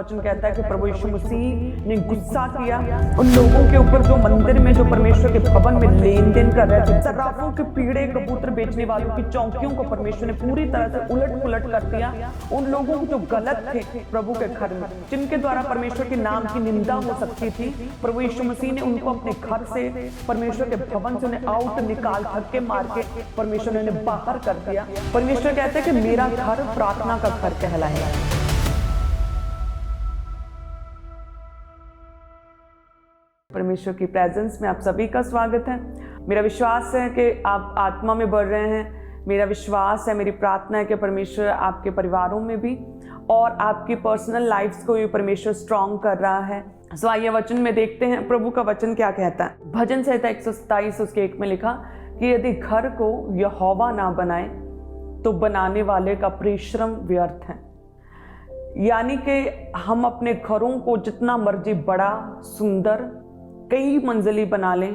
वचन कहता है कि प्रभु यीशु मसीह ने गुस्सा किया उन लोगों के ऊपर जो मंदिर में, जो परमेश्वर के भवन में लेन देन कर रहे थे। सर्राफों के पीड़े, कबूतर बेचने वालों की चौकियों को परमेश्वर ने पूरी तरह से उलट पुलट कर दिया। उन लोगों जो गलत थे प्रभु के घर में, जिनके द्वारा परमेश्वर के नाम की निंदा हो सकती थी, प्रभु यीशु मसीह ने उनको अपने घर से, परमेश्वर के भवन से उन्हें आउट निकाल, धक्के मार के परमेश्वर ने उन्हें बाहर कर दिया। परमेश्वर कहते हैं कि मेरा घर प्रार्थना का घर कहलाएगा। परमेश्वर की प्रेजेंस में आप सभी का स्वागत है। मेरा विश्वास है कि आप आत्मा में बढ़ रहे हैं। मेरा विश्वास है, मेरी प्रार्थना है कि परमेश्वर आपके परिवारों में भी और आपकी पर्सनल लाइफ्स को भी परमेश्वर स्ट्रॉन्ग कर रहा है। सो आइए वचन में देखते हैं प्रभु का वचन क्या कहता है। भजन संहिता 127 उसके 1 में लिखा कि यदि घर को यहोवा ना बनाए तो बनाने वाले का परिश्रम व्यर्थ है। यानी कि हम अपने घरों को जितना मर्जी बड़ा, सुंदर, कई मंजिली बना लें,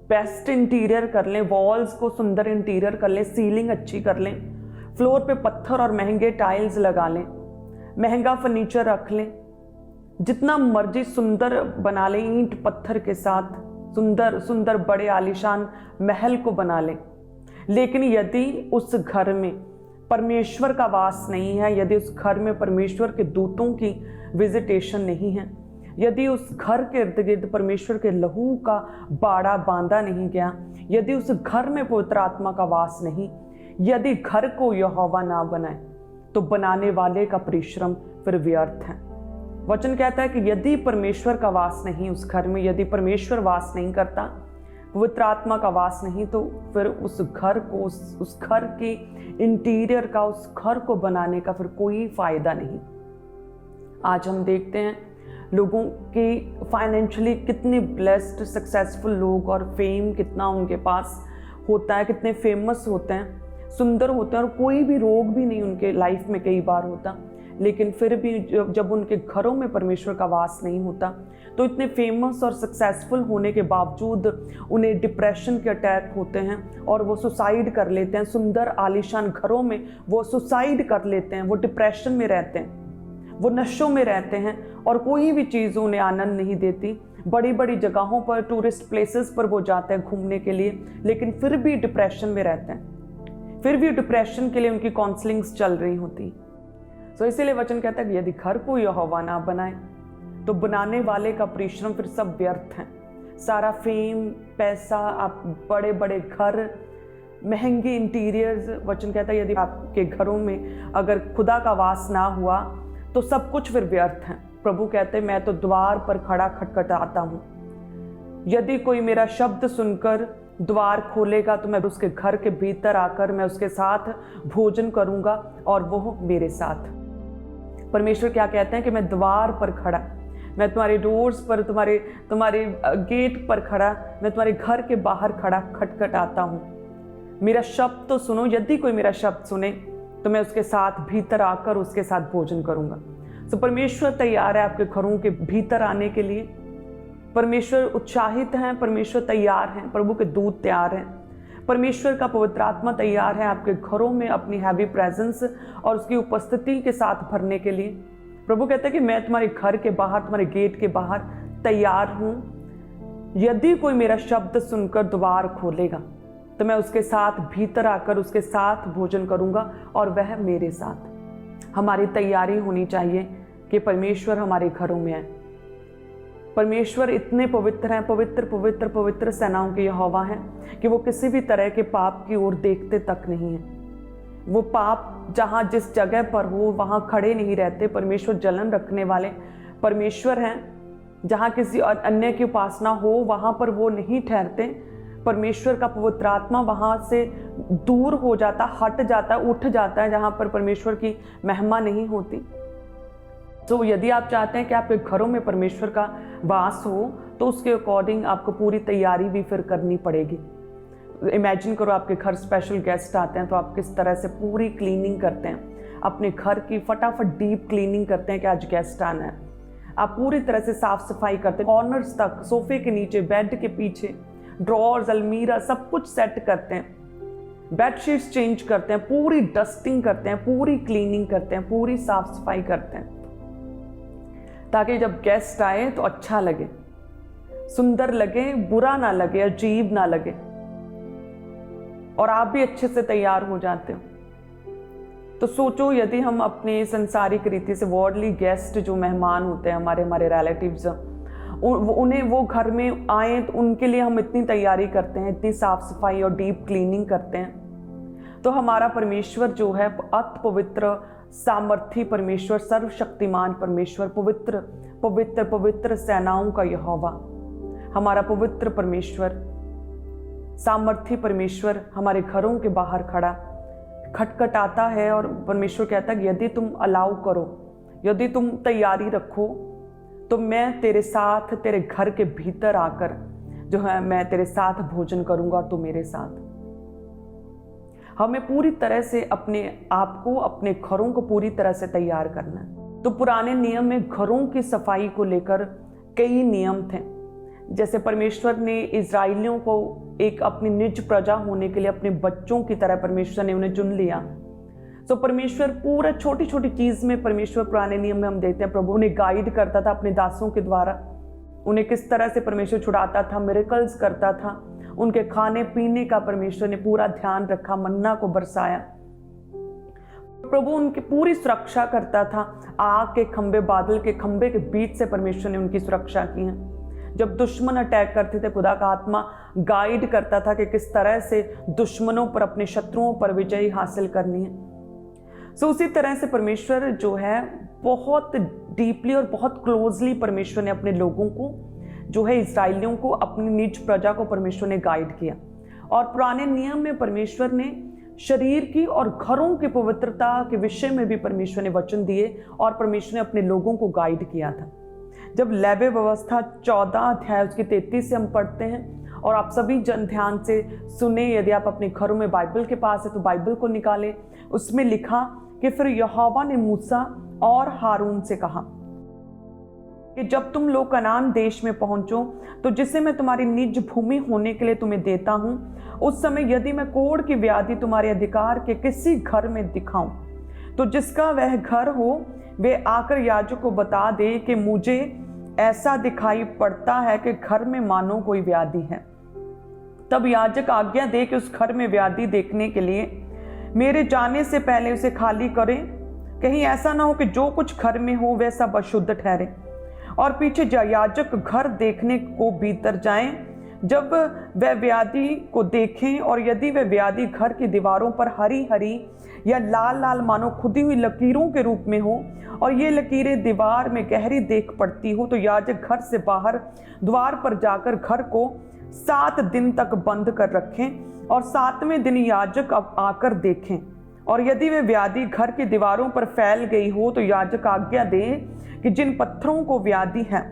बेस्ट इंटीरियर कर लें, वॉल्स को सुंदर इंटीरियर कर लें, सीलिंग अच्छी कर लें, फ्लोर पे पत्थर और महंगे टाइल्स लगा लें, महंगा फर्नीचर रख लें, जितना मर्जी सुंदर बना लें, ईंट पत्थर के साथ सुंदर सुंदर बड़े आलीशान महल को बना लें, लेकिन यदि उस घर में परमेश्वर का वास नहीं है, यदि उस घर में परमेश्वर के दूतों की विजिटेशन नहीं है, यदि उस घर के इर्द गिर्द परमेश्वर के लहू का बाड़ा बांधा नहीं गया, यदि उस घर में पवित्र आत्मा का वास नहीं, यदि घर को यहोवा ना बनाए तो बनाने वाले का परिश्रम फिर व्यर्थ है। वचन कहता है कि यदि परमेश्वर का वास नहीं उस घर में, यदि परमेश्वर वास नहीं करता, पवित्र आत्मा का वास नहीं, तो फिर उस घर को, उस घर के इंटीरियर का, उस घर को बनाने का फिर कोई फायदा नहीं। आज हम देखते हैं लोगों के फाइनेंशियली कितने ब्लेस्ड, सक्सेसफुल लोग और फेम कितना उनके पास होता है, कितने फेमस होते हैं, सुंदर होते हैं और कोई भी रोग भी नहीं उनके लाइफ में कई बार होता, लेकिन फिर भी जब उनके घरों में परमेश्वर का वास नहीं होता तो इतने फेमस और सक्सेसफुल होने के बावजूद उन्हें डिप्रेशन के अटैक होते हैं और वो सुसाइड कर लेते हैं। सुंदर आलीशान घरों में वो सुसाइड कर लेते हैं, वो डिप्रेशन में रहते हैं, वो नशों में रहते हैं और कोई भी चीज़ उन्हें आनंद नहीं देती। बड़ी बड़ी जगहों पर, टूरिस्ट प्लेसेस पर वो जाते हैं घूमने के लिए, लेकिन फिर भी डिप्रेशन में रहते हैं, फिर भी डिप्रेशन के लिए उनकी काउंसलिंग्स चल रही होती। तो इसीलिए वचन कहता है कि यदि घर को यहोवा ना बनाए तो बनाने वाले का परिश्रम फिर सब व्यर्थ है। सारा फेम, पैसा, आप बड़े बड़े घर, महंगे इंटीरियर्स, वचन कहता है यदि आपके घरों में अगर खुदा का वास ना हुआ तो सब कुछ फिर व्यर्थ है। प्रभु कहते हैं मैं तो द्वार पर खड़ा खटखटाता हूँ, यदि कोई मेरा शब्द सुनकर द्वार खोलेगा तो मैं उसके घर के भीतर आकर मैं उसके साथ भोजन करूंगा और वो मेरे साथ। परमेश्वर क्या कहते हैं कि मैं द्वार पर खड़ा, मैं तुम्हारे डोर्स पर, तुम्हारे गेट पर खड़ा, मैं तुम्हारे घर के बाहर खड़ा खटखटाता हूँ। मेरा शब्द तो सुनो, यदि कोई मेरा शब्द सुने तो मैं उसके साथ भीतर आकर उसके साथ भोजन करूंगा। तो परमेश्वर तैयार है आपके घरों के भीतर आने के लिए। परमेश्वर उत्साहित हैं, परमेश्वर तैयार हैं, प्रभु के दूत तैयार हैं, परमेश्वर का पवित्र आत्मा तैयार है आपके घरों में अपनी हैवी प्रेजेंस और उसकी उपस्थिति के साथ भरने के लिए। प्रभु कहते हैं कि मैं तुम्हारे घर के बाहर, तुम्हारे गेट के बाहर तैयार हूँ। यदि कोई मेरा शब्द सुनकर द्वार खोलेगा तो मैं उसके साथ भीतर आकर उसके साथ भोजन करूंगा और वह मेरे साथ। हमारी तैयारी होनी चाहिए कि परमेश्वर हमारे घरों में है। परमेश्वर इतने पवित्र हैं, पवित्र पवित्र पवित्र सेनाओं के यहोवा हैं कि वो किसी भी तरह के पाप की ओर देखते तक नहीं हैं। वो पाप जहाँ जिस जगह पर हो वहाँ खड़े नहीं रहते। परमेश्वर जलन रखने वाले परमेश्वर हैं। जहाँ किसी अन्य की उपासना हो वहाँ पर वो नहीं ठहरते। परमेश्वर का पवित्र आत्मा वहाँ से दूर हो जाता, हट जाता, उठ जाता है जहाँ पर परमेश्वर की महिमा नहीं होती। तो यदि आप चाहते हैं कि आपके घरों में परमेश्वर का वास हो तो उसके अकॉर्डिंग आपको पूरी तैयारी भी फिर करनी पड़ेगी। इमेजिन करो आपके घर स्पेशल गेस्ट आते हैं तो आप किस तरह से पूरी क्लीनिंग करते हैं, अपने घर की फटाफट डीप क्लीनिंग करते हैं कि आज गेस्ट आना है। आप पूरी तरह से साफ सफाई करते हैं, कॉर्नर्स तक, सोफे के नीचे, बेड के पीछे, ड्रॉर्स, अलमीरा, सब कुछ सेट करते हैं, बेडशीट्स चेंज करते हैं, पूरी डस्टिंग करते हैं, पूरी क्लीनिंग करते हैं, पूरी साफ सफाई करते हैं। ताकि जब गेस्ट आए तो अच्छा लगे, सुंदर लगे, बुरा ना लगे, अजीब ना लगे, और आप भी अच्छे से तैयार हो जाते हो। तो सोचो यदि हम अपने संसारिक रीति से वर्ल्डली गेस्ट जो मेहमान होते हैं, हमारे रिलेटिव्स, उन्हें वो घर में आए तो उनके लिए हम इतनी तैयारी करते हैं, इतनी साफ सफाई और डीप क्लीनिंग करते हैं। तो हमारा परमेश्वर जो है अति पवित्र, सामर्थी परमेश्वर, सर्वशक्तिमान परमेश्वर, पवित्र पवित्र पवित्र सेनाओं का यहोवा, हमारा पवित्र परमेश्वर, सामर्थी परमेश्वर हमारे घरों के बाहर खड़ा खटखटाता है। और परमेश्वर कहता है यदि तुम अलाउ करो, यदि तुम तैयारी रखो, तो मैं तेरे साथ, तेरे घर के भीतर आकर जो है मैं तेरे साथ भोजन करूंगा और तू मेरे साथ। हमें पूरी तरह से अपने आप को, अपने घरों को पूरी तरह से तैयार करना है। तो पुराने नियम में घरों की सफाई को लेकर कई नियम थे। जैसे परमेश्वर ने इजराइलियों को एक अपनी निज प्रजा होने के लिए अपने बच्चों की तरह परमेश्वर ने उन्हें चुन लिया। तो परमेश्वर पूरा छोटी छोटी चीज में, परमेश्वर पुराने नियम में हम देखते हैं प्रभु उन्हें गाइड करता था अपने दासों के द्वारा, उन्हें किस तरह से परमेश्वर छुड़ाता था, मिरेकल्स करता था, उनके खाने पीने का परमेश्वर ने पूरा ध्यान रखा, मन्ना को बरसाया, प्रभु उनकी पूरी सुरक्षा करता था। आग के खंबे, बादल के खंबे के बीच से परमेश्वर ने उनकी सुरक्षा की है। जब दुश्मन अटैक करते थे, खुदा का आत्मा गाइड करता था कि किस तरह से दुश्मनों पर, अपने शत्रुओं पर विजय हासिल करनी है। सो उसी तरह से परमेश्वर जो है बहुत डीपली और बहुत क्लोजली परमेश्वर ने अपने लोगों को जो है, इस्राएलियों को, अपनी निज प्रजा को परमेश्वर ने गाइड किया। और पुराने नियम में परमेश्वर ने शरीर की और घरों की पवित्रता के विषय में भी परमेश्वर ने वचन दिए और परमेश्वर ने अपने लोगों को गाइड किया था। जब लेवी व्यवस्था 14 अध्याय उसकी 33 से हम पढ़ते हैं, और आप सभी जन ध्यान से सुने, यदि आप अपने घरों में बाइबल के पास है तो बाइबल को निकालें। उसमें लिखा कि फिर यहोवा ने मूसा और हारून से कहा कि जब तुम लोग कनान देश में पहुंचो, तो जिसे मैं तुम्हारी निज भूमि होने के लिए तुम्हें देता हूं, उस समय यदि मैं कोढ़ की व्याधि तुम्हारे अधिकार के किसी घर में दिखाऊं, तो जिसका वह घर हो वे आकर याजक को बता दे कि मुझे ऐसा दिखाई पड़ता है कि घर में मानो कोई व्याधि है। तब याजक आज्ञा दे कि उस घर में व्याधि देखने के लिए मेरे जाने से पहले उसे खाली करें, कहीं ऐसा ना हो कि जो कुछ घर में हो वह सब अशुद्ध ठहरे। और पीछे याजक घर देखने को भीतर जाएं। जब वह व्याधि को देखें और यदि वह व्याधि घर की दीवारों पर हरी हरी या लाल लाल मानो खुदी हुई लकीरों के रूप में हो, और ये लकीरें दीवार में गहरी देख पड़ती हो, तो याजक घर से बाहर द्वार पर जाकर घर को 7 दिन तक बंद कर रखें, और 7वें दिन याजक अब आकर देखें। और यदि वे व्याधि घर की दीवारों पर फैल गई हो, तो याजक आज्ञा दे कि जिन पत्थरों को व्याधि है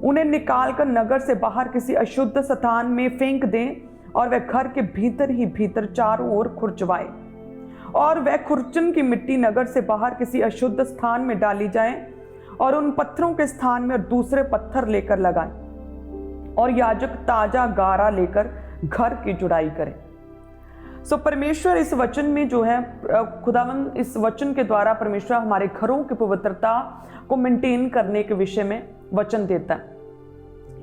उन्हें निकालकर नगर से बाहर किसी अशुद्ध स्थान में फेंक दें, और वह घर के भीतर ही भीतर चारों ओर खुरचवाए, और वह खुरचन की मिट्टी नगर से बाहर किसी अशुद्ध स्थान में डाली जाए, और उन पत्थरों के स्थान में दूसरे पत्थर लेकर लगाए, और याजक ताजा गारा लेकर घर की जुड़ाई करे। सो परमेश्वर इस वचन में जो है, खुदावंद इस वचन के द्वारा परमेश्वर हमारे घरों की पवित्रता को मेंटेन करने के विषय में वचन देता है।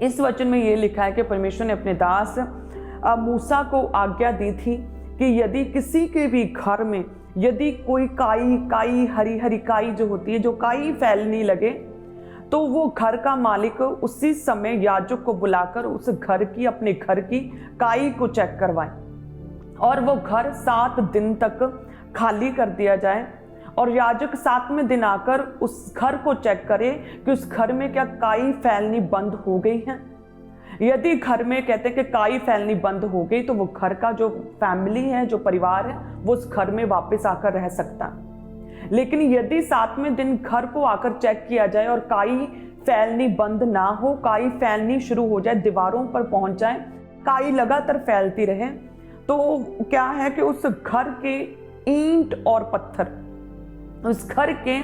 इस वचन में ये लिखा है कि परमेश्वर ने अपने दास मूसा को आज्ञा दी थी कि यदि किसी के भी घर में यदि कोई काई हरी हरी काई जो होती है, जो काई फैलने लगे, तो वो घर का मालिक उसी समय याजक को बुलाकर उस घर की, अपने घर की काई को चेक करवाए, और वो घर 7 दिन तक खाली कर दिया जाए, और याजक 7वें दिन आकर उस घर को चेक करे कि उस घर में क्या काई फैलनी बंद हो गई है। यदि घर में कहते हैं कि काई फैलनी बंद हो गई, तो वो घर का जो फैमिली है, जो परिवार है, वो उस घर में वापस आकर रह सकता है। लेकिन यदि 7वें दिन घर को आकर चेक किया जाए और काई फैलनी बंद ना हो, काई फैलनी शुरू हो जाए, दीवारों पर पहुंच जाए, काई लगातार फैलती रहे, तो क्या है कि उस घर के ईंट और पत्थर, उस घर के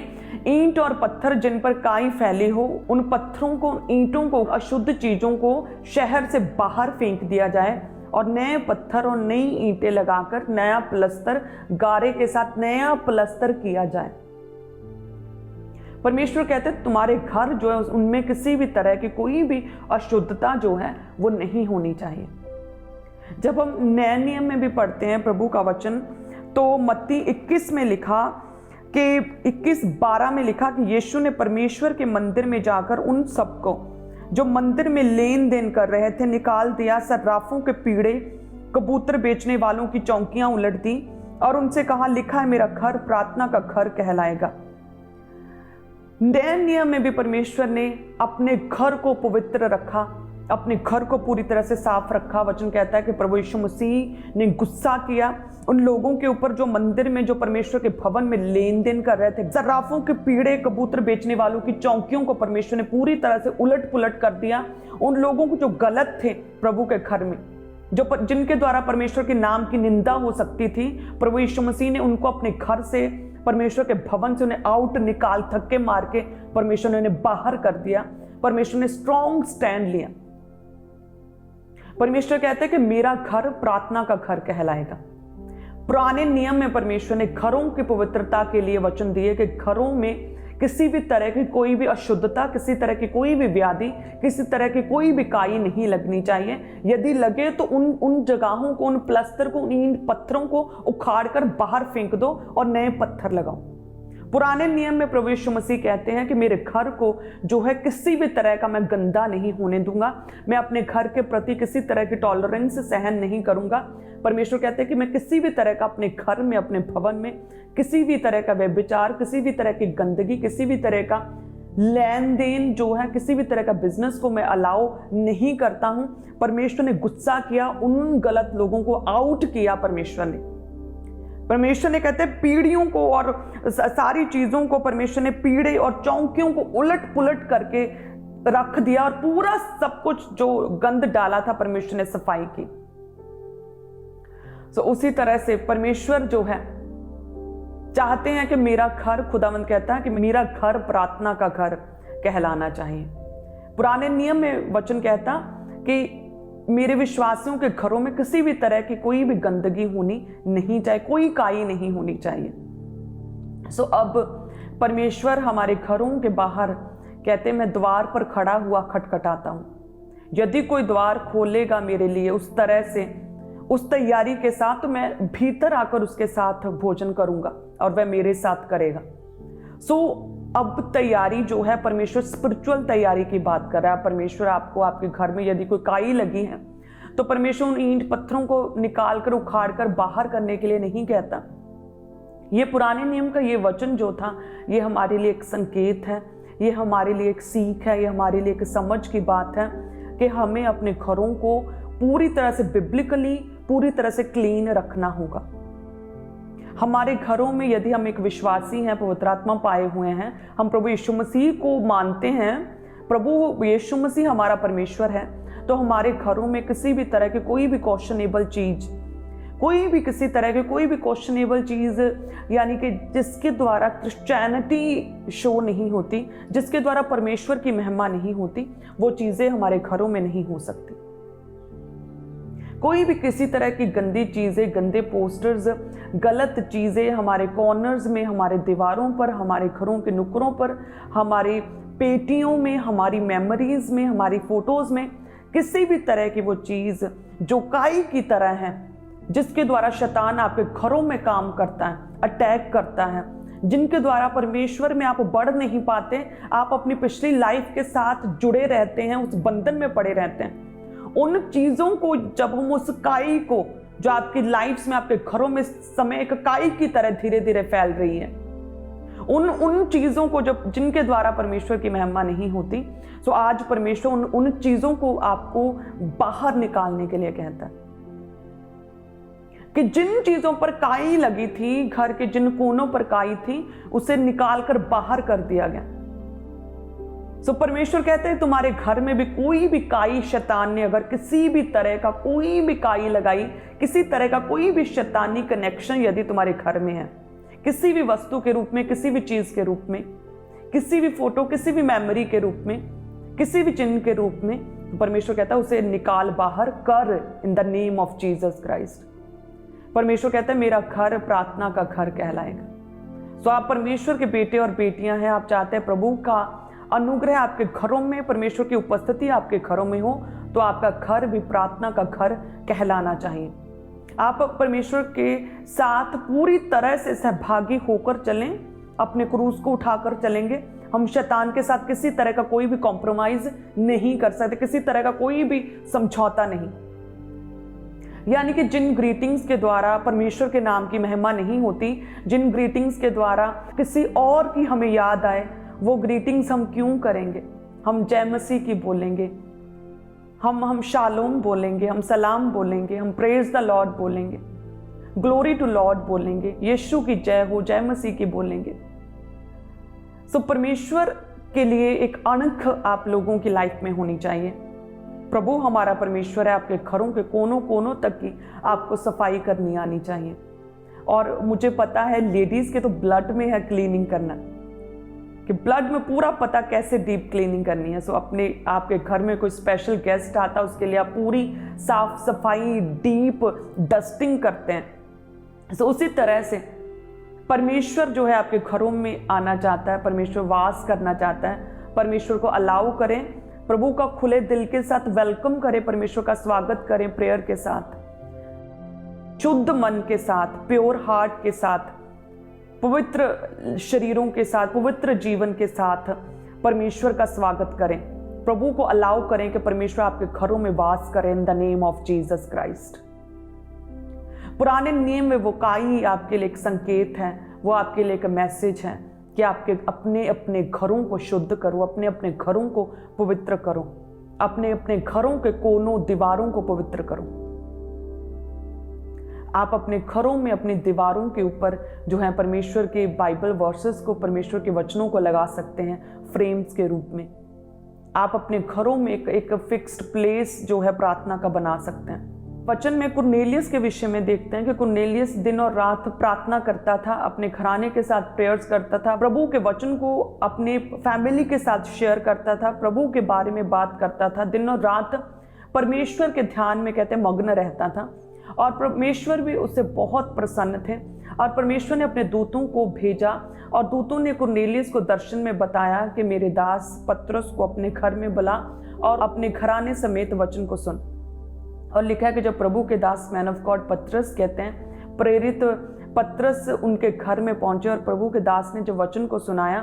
ईंट और पत्थर जिन पर काई फैली हो, उन पत्थरों को, ईंटों को, अशुद्ध चीजों को शहर से बाहर फेंक दिया जाए, और नए पत्थर और नई ईंटें लगाकर नया प्लस्तर, गारे के साथ नया प्लस्तर किया जाए। परमेश्वर कहते हैं तुम्हारे घर जो है उनमें किसी भी तरह की कोई भी अशुद्धता जो है वो नहीं होनी चाहिए। जब हम नए नियम में भी पढ़ते हैं प्रभु का वचन, तो मत्ती 21 में लिखा कि 21:12 में लिखा कि यीशु ने परमेश्वर के मंदिर में जाकर उन सबको जो मंदिर में लेन देन कर रहे थे निकाल दिया, सर्राफों के पीड़े, कबूतर बेचने वालों की चौकियां उलट दी और उनसे कहा, लिखा है मेरा घर प्रार्थना का घर कहलाएगा। नए नियम में भी परमेश्वर ने अपने घर को पवित्र रखा, अपने घर को पूरी तरह से साफ रखा। वचन कहता है कि प्रभु यीशु मसीह ने गुस्सा किया उन लोगों के ऊपर जो मंदिर में, जो परमेश्वर के भवन में लेन देन कर रहे थे। सर्राफों के पीड़े, कबूतर बेचने वालों की चौकियों को परमेश्वर ने पूरी तरह से उलट पुलट कर दिया। उन लोगों को जो गलत थे प्रभु के घर में, जिनके द्वारा परमेश्वर के नाम की निंदा हो सकती थी, प्रभु यीशु मसीह ने उनको अपने घर से, परमेश्वर के भवन से उन्हें आउट निकाल, थक्के मार के परमेश्वर ने उन्हें बाहर कर दिया। परमेश्वर ने स्ट्रॉन्ग स्टैंड लिया। परमेश्वर कहते हैं कि मेरा घर प्रार्थना का घर कहलाएगा। पुराने नियम में परमेश्वर ने घरों की पवित्रता के लिए वचन दिए कि घरों में किसी भी तरह की कोई भी अशुद्धता, किसी तरह की कोई भी व्याधि, किसी तरह की कोई भी काई नहीं लगनी चाहिए। यदि लगे तो उन जगहों को, उन प्लस्तर को, उन ईंट पत्थरों को उखाड़ कर बाहर फेंक दो और नए पत्थर लगाओ। पुराने नियम में प्रभु यीशु मसीह कहते हैं कि मेरे घर को जो है किसी भी तरह का मैं गंदा नहीं होने दूंगा, मैं अपने घर के प्रति किसी तरह की टॉलरेंस सहन नहीं करूंगा। परमेश्वर कहते हैं कि मैं किसी भी तरह का अपने घर में, अपने भवन में किसी भी तरह का व्यभिचार, किसी भी तरह की गंदगी, किसी भी तरह का लेन देन जो है, किसी भी तरह का बिजनेस को मैं अलाउ नहीं करता हूं। परमेश्वर ने गुस्सा किया, उन गलत लोगों को आउट किया। परमेश्वर ने कहते हैं पीढ़ियों को और सारी चीजों को परमेश्वर ने पीढ़े और चौकियों को उलट पुलट करके रख दिया और पूरा सब कुछ जो गंद डाला था परमेश्वर ने सफाई की। तो उसी तरह से परमेश्वर जो है चाहते हैं कि मेरा घर, खुदावंद कहता है कि मेरा घर प्रार्थना का घर कहलाना चाहिए। पुराने नियम में वचन कहता कि मेरे विश्वासियों के घरों में किसी भी तरह की कोई भी गंदगी होनी नहीं चाहिए, कोई काई नहीं होनी चाहिए। सो अब परमेश्वर हमारे घरों के बाहर कहते मैं द्वार पर खड़ा हुआ खटखटाता हूं, यदि कोई द्वार खोलेगा मेरे लिए उस तरह से, उस तैयारी के साथ, तो मैं भीतर आकर उसके साथ भोजन करूंगा और वह मेरे साथ करेगा। सो अब तैयारी जो है, परमेश्वर स्पिरिचुअल तैयारी की बात कर रहा है। परमेश्वर आपको, आपके घर में यदि कोई काई लगी है तो परमेश्वर उन ईंट पत्थरों को निकाल कर, उखाड़ कर बाहर करने के लिए नहीं कहता। ये पुराने नियम का ये वचन जो था, ये हमारे लिए एक संकेत है, ये हमारे लिए एक सीख है, ये हमारे लिए एक समझ की बात है कि हमें अपने घरों को पूरी तरह से बिब्लिकली, पूरी तरह से क्लीन रखना होगा। हमारे घरों में यदि हम एक विश्वासी हैं, पवित्र आत्मा पाए हुए हैं, हम प्रभु यीशु मसीह को मानते हैं, प्रभु यीशु मसीह हमारा परमेश्वर है, तो हमारे घरों में किसी भी तरह की कोई भी क्वेश्चनेबल चीज, कोई भी किसी तरह की कोई भी क्वेश्चनेबल चीज, यानी कि जिसके द्वारा क्रिश्चियनिटी शो नहीं होती, जिसके द्वारा परमेश्वर की महिमा नहीं होती, वो चीजें हमारे घरों में नहीं हो सकती। कोई भी किसी तरह की गंदी चीजें, गंदे पोस्टर्स, गलत चीजें हमारे कॉर्नर्स में, हमारे दीवारों पर, हमारे घरों के नुक्करों पर, हमारी पेटियों में, हमारी मेमोरीज में, हमारी फोटोज में, किसी भी तरह की वो चीज जो काई की तरह है, जिसके द्वारा शैतान आपके घरों में काम करता है, अटैक करता है, जिनके द्वारा परमेश्वर में आप बढ़ नहीं पाते, आप अपनी पिछली लाइफ के साथ जुड़े रहते हैं, उस बंधन में पड़े रहते हैं। उन चीजों को जब हम, उस काई को जो आपकी लाइफ में, आपके घरों में समय एक काई की तरह धीरे धीरे फैल रही है, उन चीजों को जब, जिनके द्वारा परमेश्वर की महिमा नहीं होती, तो आज परमेश्वर उन चीजों को आपको बाहर निकालने के लिए कहता है कि जिन चीजों पर काई लगी थी, घर के जिन कोनों पर काई थी, उसे निकालकर बाहर कर दिया गया। सो परमेश्वर कहते हैं तुम्हारे घर में भी कोई भी काई, शैतान ने अगर किसी भी तरह का कोई भी काई लगाई, किसी तरह का कोई भी शैतानी कनेक्शन यदि तुम्हारे घर में है, किसी भी वस्तु के रूप में, किसी भी चीज के रूप में, किसी भी फोटो, किसी भी मेमोरी के रूप में, किसी भी चिन्ह के रूप में, तो परमेश्वर कहता है उसे निकाल बाहर कर इन the name of Jesus Christ. परमेश्वर कहता है मेरा घर प्रार्थना का घर कहलाएगा। सो आप परमेश्वर के बेटे और बेटियां हैं, आप चाहते हैं प्रभु का अनुग्रह आपके घरों में, परमेश्वर की उपस्थिति आपके घरों में हो, तो आपका घर भी प्रार्थना का घर कहलाना चाहिए। आप परमेश्वर के साथ पूरी तरह से सहभागी होकर चलें, अपने क्रूस को उठाकर चलेंगे। हम शैतान के साथ किसी तरह का कोई भी कॉम्प्रोमाइज नहीं कर सकते, किसी तरह का कोई भी समझौता नहीं। यानी कि जिन ग्रीटिंग्स के द्वारा परमेश्वर के नाम की महिमा नहीं होती, जिन ग्रीटिंग्स के द्वारा किसी और की हमें याद आए, वो ग्रीटिंग्स हम क्यों करेंगे? हम जय मसीह की बोलेंगे, हम शालोम बोलेंगे, हम सलाम बोलेंगे, हम प्रेज द लॉर्ड बोलेंगे, ग्लोरी टू लॉर्ड बोलेंगे, यीशु की जय हो, जय मसीह की बोलेंगे। सो परमेश्वर के लिए एक अणख आप लोगों की लाइफ में होनी चाहिए। प्रभु हमारा परमेश्वर है, आपके घरों के कोनों कोनों तक की आपको सफाई करनी आनी चाहिए। और मुझे पता है लेडीज के तो ब्लड में है क्लीनिंग करना, कि ब्लड में पूरा पता कैसे डीप क्लीनिंग करनी है। सो अपने आपके घर में कोई स्पेशल गेस्ट आता है, उसके लिए आप पूरी साफ सफाई डीप डस्टिंग करते हैं। सो उसी तरह से परमेश्वर जो है आपके घरों में आना चाहता है, परमेश्वर वास करना चाहता है। परमेश्वर को अलाउ करें, प्रभु का खुले दिल के साथ वेलकम करें, परमेश्वर का स्वागत करें प्रेयर के साथ, शुद्ध मन के साथ, प्योर हार्ट के साथ, पवित्र शरीरों के साथ, पवित्र जीवन के साथ परमेश्वर का स्वागत करें। प्रभु को अलाउ करें कि परमेश्वर आपके घरों में वास करें इन the name of Jesus Christ. पुराने नियम में वो काई आपके लिए एक संकेत है, वो आपके लिए एक मैसेज है कि आपके अपने अपने घरों को शुद्ध करो, अपने अपने घरों को पवित्र करो, अपने अपने घरों के कोनों दीवारों को पवित्र करो। आप अपने घरों में अपनी दीवारों के ऊपर जो है परमेश्वर के बाइबल वर्सेस को, परमेश्वर के वचनों को लगा सकते हैं फ्रेम्स के रूप में। आप अपने घरों में एक फिक्स्ड प्लेस जो है प्रार्थना का बना सकते हैं। वचन में कुरनेलियस के विषय में देखते हैं कि कुरनेलियस दिन और रात प्रार्थना करता था, अपने घराने के साथ प्रेयर्स करता था, प्रभु के वचन को अपने फैमिली के साथ शेयर करता था, प्रभु के बारे में बात करता था, दिन और रात परमेश्वर के ध्यान में कहते मग्न रहता था। और परमेश्वर भी उससे बहुत प्रसन्न थे, और परमेश्वर ने अपने दूतों को भेजा, और दूतों ने कुरनेलियस को दर्शन में बताया कि मेरे दास पत्रस को अपने घर में बुला और अपने घराने समेत वचन को सुन। और लिखा है कि जब प्रभु के दास मैन ऑफ गॉड पत्रस कहते हैं प्रेरित पत्रस उनके घर में पहुंचे और प्रभु के दास ने जब वचन को सुनाया,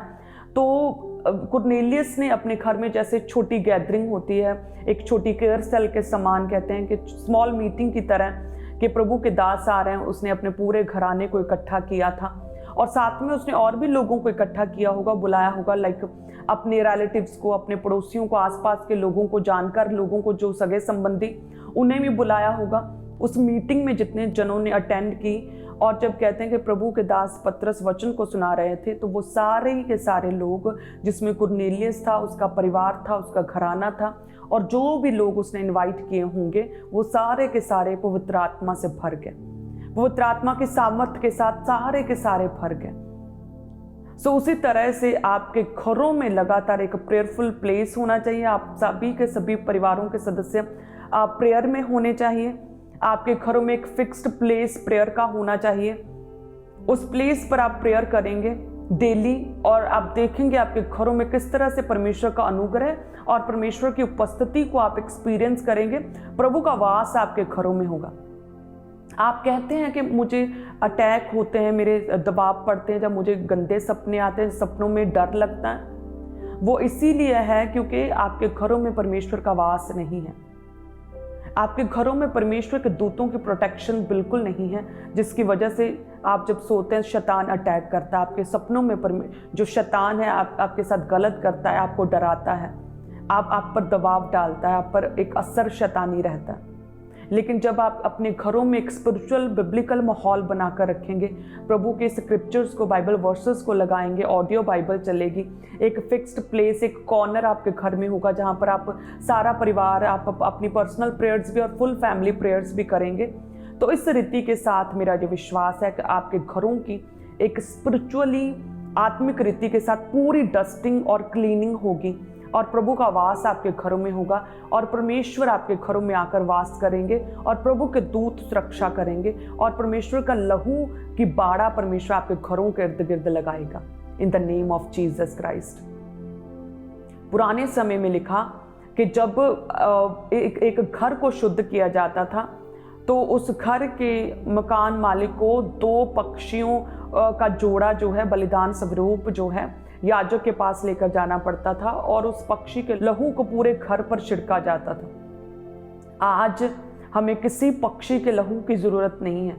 तो कुरनेलियस ने अपने घर में जैसे छोटी गैदरिंग होती है, एक छोटी केयर सेल के समान कहते हैं कि स्मॉल मीटिंग की तरह कि प्रभु के दास आ रहे हैं, उसने अपने पूरे घराने को इकट्ठा किया था। और साथ में उसने और भी लोगों को इकट्ठा किया होगा, बुलाया होगा, लाइक अपने रिलेटिव्स को, अपने पड़ोसियों को, आसपास के लोगों को, जानकार लोगों को, जो सगे संबंधी, उन्हें भी बुलाया होगा। उस मीटिंग में जितने जनों ने अटेंड की, और जब कहते हैं कि प्रभु के दास पत्रस वचन को सुना रहे थे, तो वो सारे के सारे लोग, जिसमें कुरनेलियस था, उसका परिवार था, उसका घराना था, और जो भी लोग उसने इनवाइट किए होंगे, वो सारे के सारे पवित्र आत्मा से भर गए, पवित्र आत्मा के सामर्थ्य के साथ सारे के सारे भर गए। सो उसी तरह से आपके घरों में लगातार एक प्रेयरफुल प्लेस होना चाहिए। आप सभी के सभी परिवारों के सदस्य आप प्रेयर में होने चाहिए। आपके घरों में एक फिक्स्ड प्लेस प्रेयर का होना चाहिए। उस प्लेस पर आप प्रेयर करेंगे डेली, और आप देखेंगे आपके घरों में किस तरह से परमेश्वर का अनुग्रह और परमेश्वर की उपस्थिति को आप एक्सपीरियंस करेंगे। प्रभु का वास आपके घरों में होगा। आप कहते हैं कि मुझे अटैक होते हैं, मेरे दबाव पड़ते हैं, जब मुझे गंदे सपने आते हैं, सपनों में डर लगता है, वो इसीलिए है क्योंकि आपके घरों में परमेश्वर का वास नहीं है। आपके घरों में परमेश्वर के दूतों की प्रोटेक्शन बिल्कुल नहीं है, जिसकी वजह से आप जब सोते हैं शैतान अटैक करता है आपके सपनों में। जो शैतान है आपके साथ गलत करता है, आपको डराता है, आप पर दबाव डालता है, आप पर एक असर शैतानी रहता है। लेकिन जब आप अपने घरों में एक स्पिरिचुअल बिब्लिकल माहौल बनाकर रखेंगे, प्रभु के स्क्रिप्चर्स को, बाइबल वर्सेस को लगाएंगे, ऑडियो बाइबल चलेगी, एक फिक्स्ड प्लेस, एक कॉर्नर आपके घर में होगा जहां पर आप सारा परिवार, आप अपनी पर्सनल प्रेयर्स भी और फुल फैमिली प्रेयर्स भी करेंगे, तो इस रीति के साथ मेरा जो विश्वास है कि आपके घरों की एक स्पिरिचुअली आत्मिक रीति के साथ पूरी डस्टिंग और क्लीनिंग होगी। और प्रभु का वास आपके घरों में होगा और परमेश्वर आपके घरों में आकर वास करेंगे और प्रभु के दूत सुरक्षा करेंगे और परमेश्वर का लहू की बाड़ा परमेश्वर आपके घरों के इर्द गिर्द लगाएगा इन the name of Jesus Christ. पुराने समय में लिखा कि जब एक घर को शुद्ध किया जाता था तो उस घर के मकान मालिक को 2 पक्षियों का जोड़ा जो है बलिदान स्वरूप जो है याजक के पास लेकर जाना पड़ता था और उस पक्षी के लहू को पूरे घर पर छिड़का जाता था। आज हमें किसी पक्षी के लहू की जरूरत नहीं है,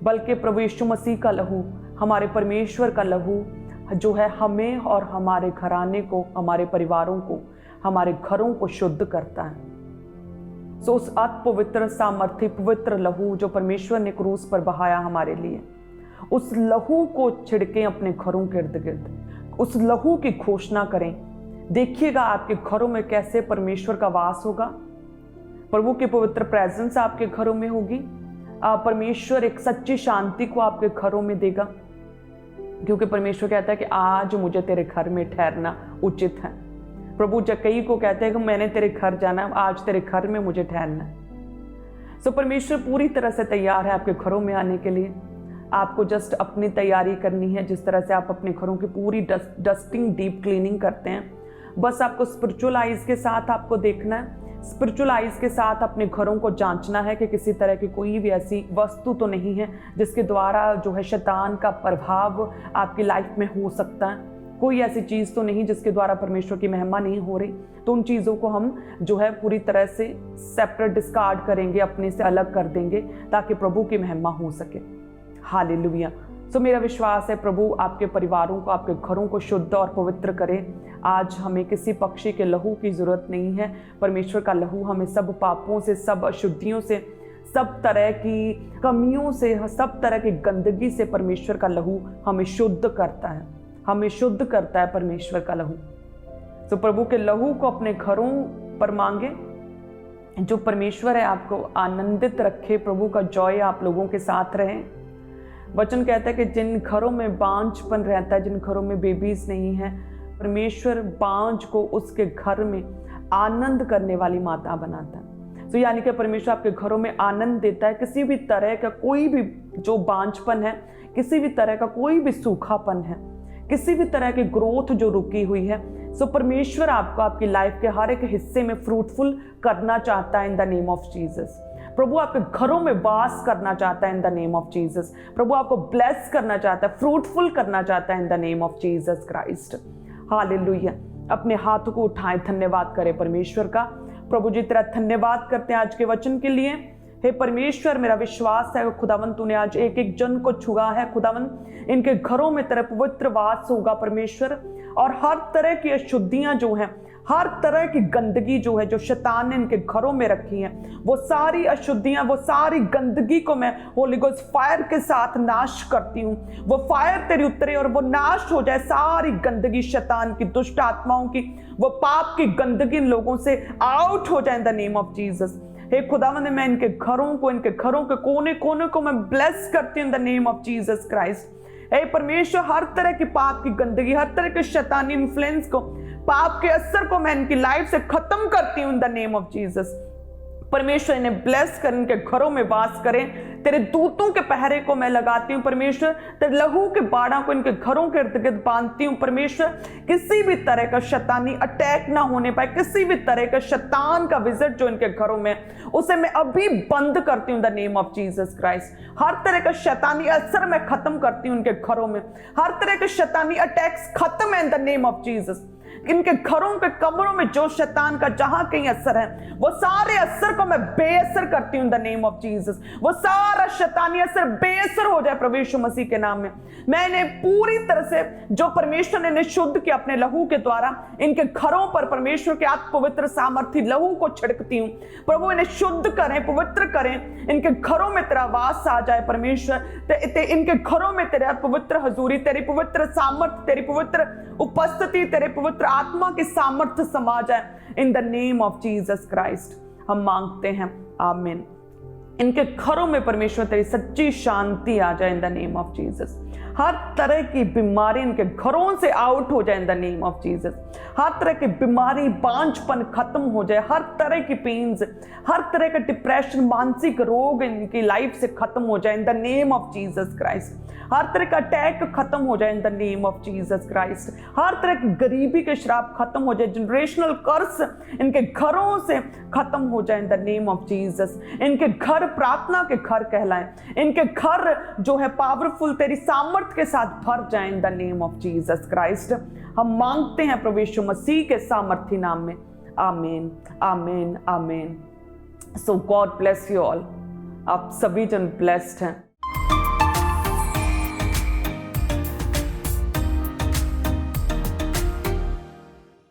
बल्कि प्रभु यीशु मसीह का लहू, हमारे परमेश्वर का लहू जो है हमें और हमारे घराने को, हमारे परिवारों को, हमारे घरों को शुद्ध करता है। सो उस अति पवित्र सामर्थ्य पवित्र लहू जो परमेश्वर ने क्रूस पर बहाया हमारे लिए, उस लहू को छिड़कें अपने घरों के इर्द गिर्द, उस लहू की घोषणा करें। देखिएगा आपके घरों में कैसे परमेश्वर का वास होगा, प्रभु की पवित्र प्रेजेंस आपके घरों में होगी। परमेश्वर एक सच्ची शांति को आपके घरों में देगा, क्योंकि परमेश्वर कहता है कि आज मुझे तेरे घर में ठहरना उचित है। प्रभु जक्कई को कहते हैं कि मैंने तेरे घर जाना, आज तेरे घर में मुझे ठहरना है। सो परमेश्वर पूरी तरह से तैयार है आपके घरों में आने के लिए। आपको जस्ट अपनी तैयारी करनी है, जिस तरह से आप अपने घरों की पूरी डस्टिंग डीप क्लीनिंग करते हैं। बस आपको स्पिरिचुअल आइज के साथ आपको देखना है, स्पिरिचुअल आइज के साथ अपने घरों को जांचना है कि किसी तरह की कोई भी ऐसी वस्तु तो नहीं है जिसके द्वारा जो है शैतान का प्रभाव आपकी लाइफ में हो सकता है। कोई ऐसी चीज़ तो नहीं जिसके द्वारा परमेश्वर की महिमा नहीं हो रही। तो उन चीज़ों को हम जो है पूरी तरह से सेपरेट डिस्कार्ड करेंगे, अपने से अलग कर देंगे, ताकि प्रभु की महिमा हो सके। हालेलुया। सो मेरा विश्वास है प्रभु आपके परिवारों को, आपके घरों को शुद्ध और पवित्र करे। आज हमें किसी पक्षी के लहू की जरूरत नहीं है। परमेश्वर का लहू हमें सब पापों से, सब अशुद्धियों से, सब तरह की कमियों से, सब तरह की गंदगी से परमेश्वर का लहू हमें शुद्ध करता है, हमें शुद्ध करता है परमेश्वर का लहू। तो प्रभु के लहू को अपने घरों पर मांगे। जो परमेश्वर है आपको आनंदित रखे, प्रभु का जॉय आप लोगों के साथ रहे। वचन कहता है कि जिन घरों में बांझपन रहता है, जिन घरों में बेबीज नहीं है, परमेश्वर बांझ को उसके घर में आनंद करने वाली माता बनाता है। तो यानी कि परमेश्वर आपके घरों में आनंद देता है। किसी भी तरह का कोई भी जो बांझपन है, किसी भी तरह का कोई भी सूखापन है, किसी भी तरह की ग्रोथ जो रुकी हुई है, सो परमेश्वर आपको आपकी लाइफ के हर एक हिस्से में फ्रूटफुल करना चाहता है in the name of Jesus. प्रभु आपके घरों में वास करना चाहता है in the name of Jesus. प्रभु आपको ब्लेस करना चाहता है, फ्रूटफुल करना चाहता है in the name of Jesus Christ. Hallelujah. अपने हाथों को उठाएं, धन्यवाद करें परमेश्वर का। प्रभु जी तेरा धन्यवाद करते हैं आज के वचन के लिए। हे परमेश्वर, मेरा विश्वास है खुदावन तूने आज एक एक जन को छुआ है खुदावन। इनके घरों में तेरा पवित्र वास होगा परमेश्वर, और हर तरह की अशुद्धियां जो हैं, हर तरह की गंदगी जो है, जो शैतान ने इनके घरों में रखी है, वो सारी अशुद्धियां, वो सारी गंदगी को मैं होली गोस्ट फायर के साथ नाश करती हूँ। वो फायर तेरी उतरे और वो नाश हो जाए, सारी गंदगी शैतान की, दुष्ट आत्माओं की, वो पाप की गंदगी इन लोगों से आउट हो जाए in the name of Jesus. हे खुदावंद, मैं इनके घरों को, इनके घरों के कोने कोने को मैं ब्लेस करती हूँ in the name of Jesus Christ. हे परमेश्वर, हर तरह की पाप की गंदगी, हर तरह के शैतानी इन्फ्लुएंस को, पाप के असर को मैं इनकी लाइफ से खत्म करती हूँ in the name of Jesus. परमेश्वर इन्हें ब्लेस कर, इनके घरों में वास करें। तेरे दूतों के पहरे को मैं लगाती हूँ परमेश्वर। तेरे लहू के बाड़ा को इनके घरों के इर्द गिर्द बांधती हूँ परमेश्वर। किसी भी तरह का शैतानी अटैक ना होने पाए, किसी भी तरह का शैतान का विजिट जो इनके घरों में, उसे मैं अभी बंद करती हूँ the name of Jesus Christ. हर तरह का शैतानी असर मैं खत्म करती हूँ इनके घरों में। हर तरह के शैतानी अटैक्स खत्म है in the name of Jesus. इनके घरों के कमरों में जो शैतान का जहां कहीं असर है, वो सारे असर को मैं बेअसर करती हूं इन द नेम ऑफ जीसस। वो सारा शैतानी असर बेअसर हो जाए प्रभु यीशु मसीह के नाम में। मैं इन्हें पूरी तरह से, जो परमेश्वर ने इन्हें शुद्ध किया अपने लहू के द्वारा, इनके घरों पर परमेश्वर के आत्म पवित्र सामर्थ्य लहू को छिड़कती हूँ। प्रभु इन्हें शुद्ध करें, पवित्र करें। इनके घरों में तेरा वास आ जाए परमेश्वर। इनके घरों में तेरा पवित्र हजूरी, तेरी पवित्र सामर्थ्य, तेरी पवित्र उपस्थिति, तेरे पवित्र आत्मा की सामर्थ्य समा जाए in the name of Jesus Christ. हम मांगते हैं, आमीन। इनके घरों में परमेश्वर तेरी सच्ची शांति आ जाए in the name of Jesus. हर तरह की बीमारी इनके घरों से आउट हो जाए in the name of Jesus. हर तरह की बीमारी, बांझपन खत्म हो जाए, हर तरह की पेन्स, हर तरह का डिप्रेशन, मानसिक रोग इनकी लाइफ से खत्म हो जाए in the name of Jesus Christ. हर तरह का अटैक खत्म हो जाए in the name of Jesus Christ. हर तरह की गरीबी के श्राप खत्म हो जाए, जनरेशनल कर्स इनके घरों से खत्म हो जाए in the name of Jesus. इनके घर प्रार्थना के घर कहलाएं, इनके घर जो है पावरफुल तेरी सामर्थ के साथ भर जाए in the name of Jesus Christ. हम मांगते हैं प्रभु यीशु मसीह के सामर्थी नाम में, आमीन आमीन आमीन। सो गॉड ब्लेस यू ऑल। आप सभी जन ब्लेस्ड हैं।